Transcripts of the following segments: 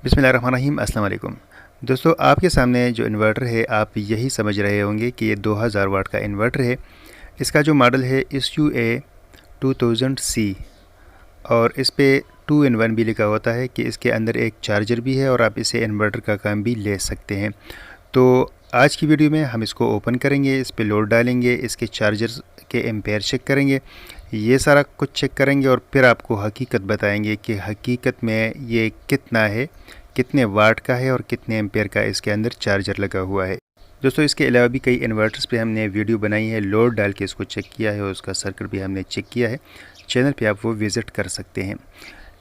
बिस्मिल्लाहिर्रहमानिर्रहीम अस्सलाम वालेकुम। दोस्तों, आपके सामने जो इन्वर्टर है आप यही समझ रहे होंगे कि ये 2000 वाट का इन्वर्टर है। इसका जो मॉडल है SUA 2000C और इस पे 2 in 1 भी लिखा होता है कि इसके अंदर एक चार्जर भी है और आप इसे इन्वर्टर का काम भी ले सकते हैं। तो आज की वीडियो में हम इसको ओपन करेंगे, इस पे लोड डालेंगे, इसके चार्जर के एम्पेयर चेक करेंगे, ये सारा कुछ चेक करेंगे और फिर आपको हकीकत बताएंगे कि हकीकत में ये कितना है, कितने वाट का है और कितने एम्पेयर का इसके अंदर चार्जर लगा हुआ है। दोस्तों, इसके अलावा भी कई इन्वर्टर्स पे हमने वीडियो बनाई है, लोड डाल के इसको चेक किया है और उसका सर्किट भी हमने चेक किया है। चैनल पे आप वो विज़िट कर सकते हैं।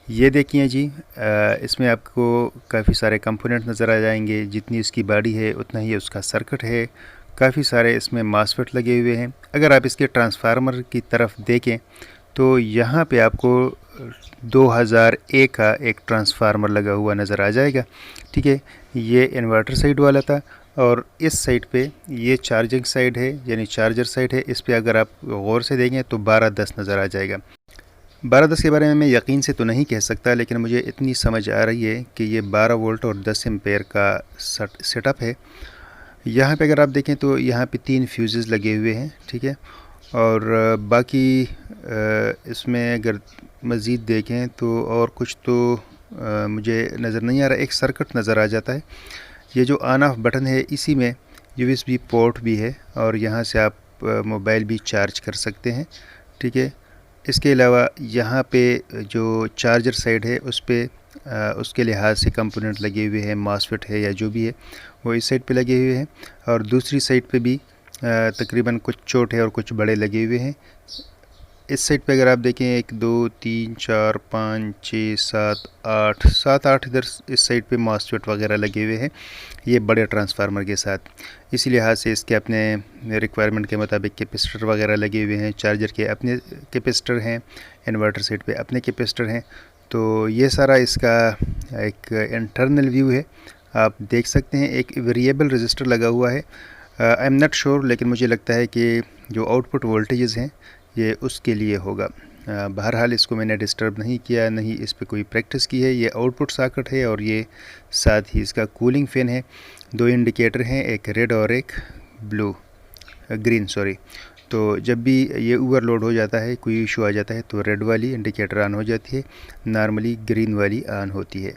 ये देखिए जी, इसमें आपको काफ़ी सारे कंपोनेंट नज़र आ जाएंगे। जितनी इसकी बॉडी है उतना ही उसका सर्किट है। काफ़ी सारे इसमें मॉसफेट लगे हुए हैं। अगर आप इसके ट्रांसफार्मर की तरफ देखें तो यहाँ पे आपको 2000A का एक ट्रांसफार्मर लगा हुआ नज़र आ जाएगा। ठीक है, ये इन्वर्टर साइड वाला था और इस साइड पे ये चार्जिंग साइड है, यानी चार्जर साइड है। इस पे अगर आप गौर से देखें तो 1210 नज़र आ जाएगा। 1210 के बारे में मैं यकीन से तो नहीं कह सकता, लेकिन मुझे इतनी समझ आ रही है कि ये 12 वोल्ट और 10 एम्पेयर का सेटअप है। यहाँ पे अगर आप देखें तो यहाँ पे 3 फ्यूज़ेस लगे हुए हैं। ठीक है, और बाकी इसमें अगर मज़ीद देखें तो और कुछ तो मुझे नज़र नहीं आ रहा। एक सर्किट नज़र आ जाता है। ये जो ऑन ऑफ बटन है इसी में USB पोर्ट भी है और यहाँ से आप मोबाइल भी चार्ज कर सकते हैं। ठीक है, इसके अलावा यहाँ पे जो चार्जर साइड है उस पे उसके लिहाज से कंपोनेंट लगे हुए हैं, मॉसफेट है या जो भी है वो इस साइड पे लगे हुए हैं और दूसरी साइड पे भी तकरीबन कुछ छोटे और कुछ बड़े लगे हुए हैं। इस साइड पे अगर आप देखें 1 2 3 4 5 6 7 8 इधर इस साइड पे मॉसफेट वगैरह लगे हुए हैं, ये बड़े ट्रांसफार्मर के साथ। इसी लिहाज से इसके अपने रिक्वायरमेंट के मुताबिक कैपेसिटर वगैरह लगे हुए हैं। चार्जर के अपने कैपेसिटर हैं, इन्वर्टर साइड पे अपने कैपेसिटर हैं। तो ये सारा इसका एक इंटरनल व्यू है, आप देख सकते हैं। एक वेरिएबल रजिस्टर लगा हुआ है, आई एम नॉट श्योर, लेकिन मुझे लगता है कि जो आउटपुट वोल्टेजेस हैं ये उसके लिए होगा। बहरहाल इसको मैंने डिस्टर्ब नहीं किया, नहीं इस पे कोई प्रैक्टिस की है। ये आउटपुट सॉकेट है और ये साथ ही इसका कूलिंग फ़ैन है। 2 इंडिकेटर हैं, एक रेड और एक ग्रीन सॉरी। तो जब भी ये ओवरलोड हो जाता है, कोई इशू आ जाता है तो रेड वाली इंडिकेटर ऑन हो जाती है, नॉर्मली ग्रीन वाली ऑन होती है।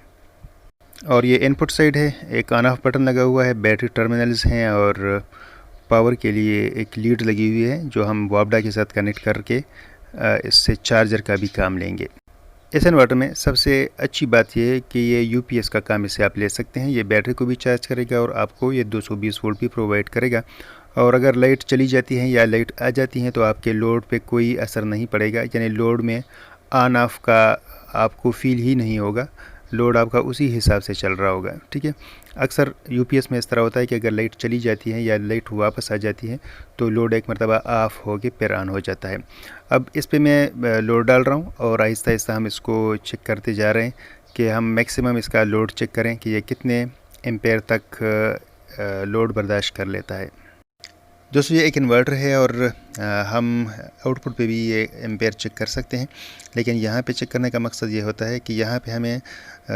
और ये इनपुट साइड है, एक ऑन ऑफ बटन लगा हुआ है, बैटरी टर्मिनल्स हैं और पावर के लिए एक लीड लगी हुई है जो हम वापडा के साथ कनेक्ट करके इससे चार्जर का भी काम लेंगे। इस इन्वर्टर में सबसे अच्छी बात यह है कि ये UPS का काम इससे आप ले सकते हैं। ये बैटरी को भी चार्ज करेगा और आपको ये 220 वोल्ट भी प्रोवाइड करेगा। और अगर लाइट चली जाती है या लाइट आ जाती है तो आपके लोड पे कोई असर नहीं पड़ेगा, यानी लोड में ऑन ऑफ का आपको फील ही नहीं होगा। लोड आपका उसी हिसाब से चल रहा होगा। ठीक है, अक्सर UPS में इस तरह होता है कि अगर लाइट चली जाती है या लाइट वापस आ जाती है तो लोड एक मरतबा ऑफ हो के फिर ऑन हो जाता है। अब इस पे मैं लोड डाल रहा हूँ और आहिस्ता आहिस्ता हम इसको चेक करते जा रहे हैं कि हम मैक्सिमम इसका लोड चेक करें कि ये कितने एम्पेयर तक लोड बर्दाश्त कर लेता है। दोस्तों, ये एक इन्वर्टर है और हम आउटपुट पे भी ये एम्पेयर चेक कर सकते हैं, लेकिन यहाँ पे चेक करने का मकसद ये होता है कि यहाँ पे हमें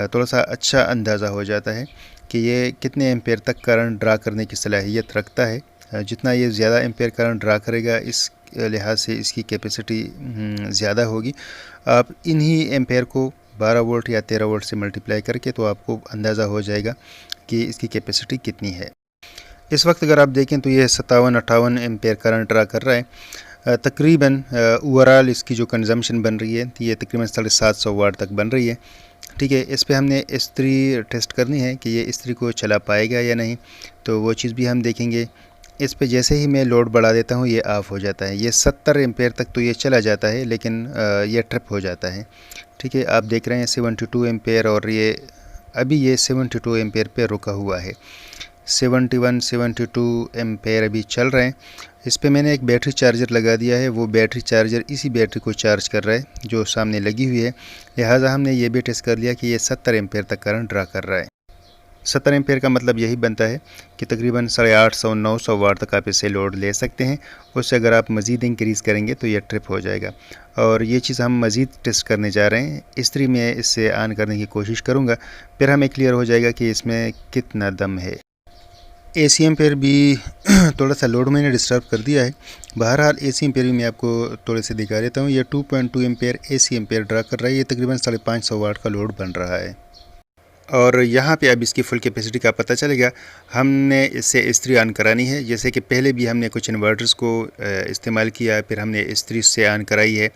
थोड़ा सा अच्छा अंदाज़ा हो जाता है कि ये कितने एम्पेयर तक करंट ड्रा करने की सलाहियत रखता है। जितना ये ज़्यादा एम्पेयर करंट ड्रा करेगा इस लिहाज से इसकी कैपेसिटी ज़्यादा होगी। आप इन्हीं एम्पेयर को 12 वोल्ट या 13 वोल्ट से मल्टीप्लाई करके तो आपको अंदाज़ा हो जाएगा कि इसकी कैपेसिटी कितनी है। इस वक्त अगर आप देखें तो ये 57-58 एम्पेयर करंट ड्रा कर रहा है। तकरीबन ओवरऑल इसकी जो कंजम्पशन बन रही है ये तकरीबन 750 वाट तक बन रही है। ठीक है, इस पे हमने इस्त्री टेस्ट करनी है कि ये इस्त्री को चला पाएगा या नहीं, तो वो चीज़ भी हम देखेंगे। इस पे जैसे ही मैं लोड बढ़ा देता हूँ ये ऑफ़ हो जाता है। ये 70 एम्पेयर तक तो ये चला जाता है, लेकिन ये ट्रिप हो जाता है। ठीक है, आप देख रहे हैं 72 एम्पेयर और ये अभी ये 72 एम्पेयर पे रुका हुआ है। 71-72 एम्पेयर अभी चल रहे हैं। इस पे मैंने एक बैटरी चार्जर लगा दिया है, वो बैटरी चार्जर इसी बैटरी को चार्ज कर रहा है जो सामने लगी हुई है। लिहाजा हमने ये भी टेस्ट कर लिया कि ये 70 एम्पेयर तक करंट ड्रा कर रहा है। 70 एम्पेयर का मतलब यही बनता है कि तकरीबन 850-900 वाट तक आप इसे लोड ले सकते हैं। उससे अगर आप मज़ीद इंक्रीज़ करेंगे तो ये ट्रिप हो जाएगा, और ये चीज़ हम मज़ीद टेस्ट करने जा रहे हैं। इस्त्री में इससे ऑन करने की कोशिश करूँगा, फिर हमें क्लियर हो जाएगा कि इसमें कितना दम है। AC एम्पेयर भी थोड़ा सा लोड मैंने डिस्टर्ब कर दिया है। बहरहाल AC एम्पेयर भी मैं आपको थोड़े से दिखा देता हूँ। ये 2.2 एम्पेयर AC एम्पेयर ड्रा कर रहा है। ये तकरीबन 550 वाट का लोड बन रहा है, और यहाँ पे अब इसकी फुल कैपेसिटी का पता चलेगा। हमने इससे इस्त्री ऑन करानी है, जैसे कि पहले भी हमने कुछ इन्वर्टर्स को इस्तेमाल किया, फिर हमने इस्त्री से ऑन कराई है।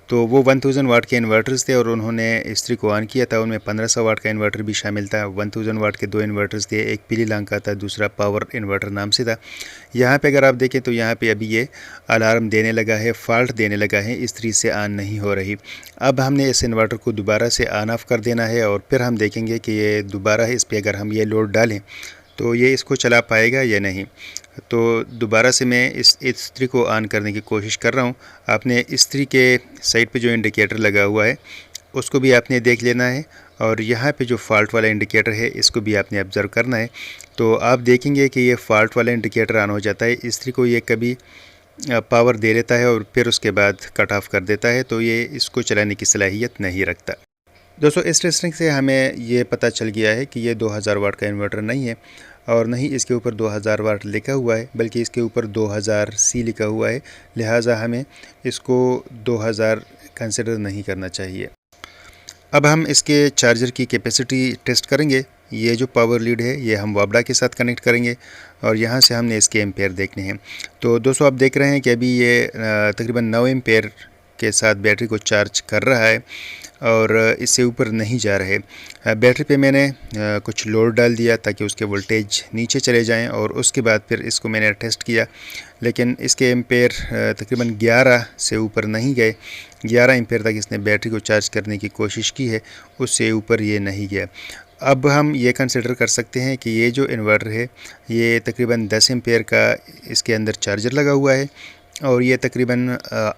तो वो 1000 वाट के इन्वर्टर्स थे और उन्होंने इस्त्री को ऑन किया था। उनमें 1500 वाट का इन्वर्टर भी शामिल था। 1000 वाट के 2 इन्वर्टर्स थे, एक पीली लांग का था, दूसरा पावर इन्वर्टर नाम से था। यहाँ पे अगर आप देखें तो यहाँ पे अभी ये अलार्म देने लगा है, फॉल्ट देने लगा है, इस्त्री से ऑन नहीं हो रही। अब हमने इस इन्वर्टर को दोबारा से ऑन ऑफ कर देना है, और फिर हम देखेंगे कि ये दोबारा इस पर अगर हम ये लोड डालें तो ये इसको चला पाएगा या नहीं। तो दोबारा से मैं इस इस्त्री को ऑन करने की कोशिश कर रहा हूँ। आपने इस्त्री के साइड पे जो इंडिकेटर लगा हुआ है उसको भी आपने देख लेना है, और यहाँ पे जो फॉल्ट वाला इंडिकेटर है इसको भी आपने ऑब्ज़र्व करना है। तो आप देखेंगे कि ये फॉल्ट वाला इंडिकेटर ऑन हो जाता है। इस्त्री को ये कभी पावर दे देता है और फिर उसके बाद कट ऑफ कर देता है, तो ये इसको चलाने की सलाहियत नहीं रखता। दोस्तों, इस टेस्टिंग से हमें ये पता चल गया है कि ये 2000 वाट का इन्वर्टर नहीं है, और नहीं इसके ऊपर 2000 वाट लिखा हुआ है, बल्कि इसके ऊपर 2000 C लिखा हुआ है। लिहाजा हमें इसको 2000 कंसिडर नहीं करना चाहिए। अब हम इसके चार्जर की कैपेसिटी टेस्ट करेंगे। ये जो पावर लीड है ये हम वाबड़ा के साथ कनेक्ट करेंगे, और यहाँ से हमने इसके एम्पेयर देखने हैं। तो दोस्तों, आप देख रहे हैं कि अभी ये तकरीबन 9 एम्पेयर के साथ बैटरी को चार्ज कर रहा है, और इससे ऊपर नहीं जा रहे। बैटरी पे मैंने कुछ लोड डाल दिया ताकि उसके वोल्टेज नीचे चले जाएं, और उसके बाद फिर इसको मैंने टेस्ट किया, लेकिन इसके एम्पेयर तकरीबन 11 से ऊपर नहीं गए। 11 एम्पेयर तक इसने बैटरी को चार्ज करने की कोशिश की है, उससे ऊपर ये नहीं गया। अब हम ये कंसिडर कर सकते हैं कि ये जो इन्वर्टर है ये तकरीबन 10 एम्पेयर का इसके अंदर चार्जर लगा हुआ है, और ये तकरीबन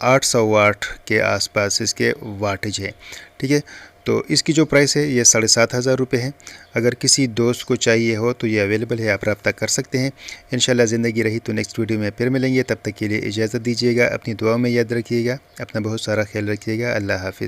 800 वाट के आसपास इसके वाटेज है। ठीक है, तो इसकी जो प्राइस है ये 7500 रुपये है। अगर किसी दोस्त को चाहिए हो तो ये अवेलेबल है, आप रब्ता कर सकते हैं। इंशाल्लाह ज़िंदगी रही तो नेक्स्ट वीडियो में फिर मिलेंगे। तब तक के लिए इजाज़त दीजिएगा, अपनी दुआओं में याद रखिएगा, अपना बहुत सारा ख्याल रखिएगा। अल्लाह हाफ़िज़।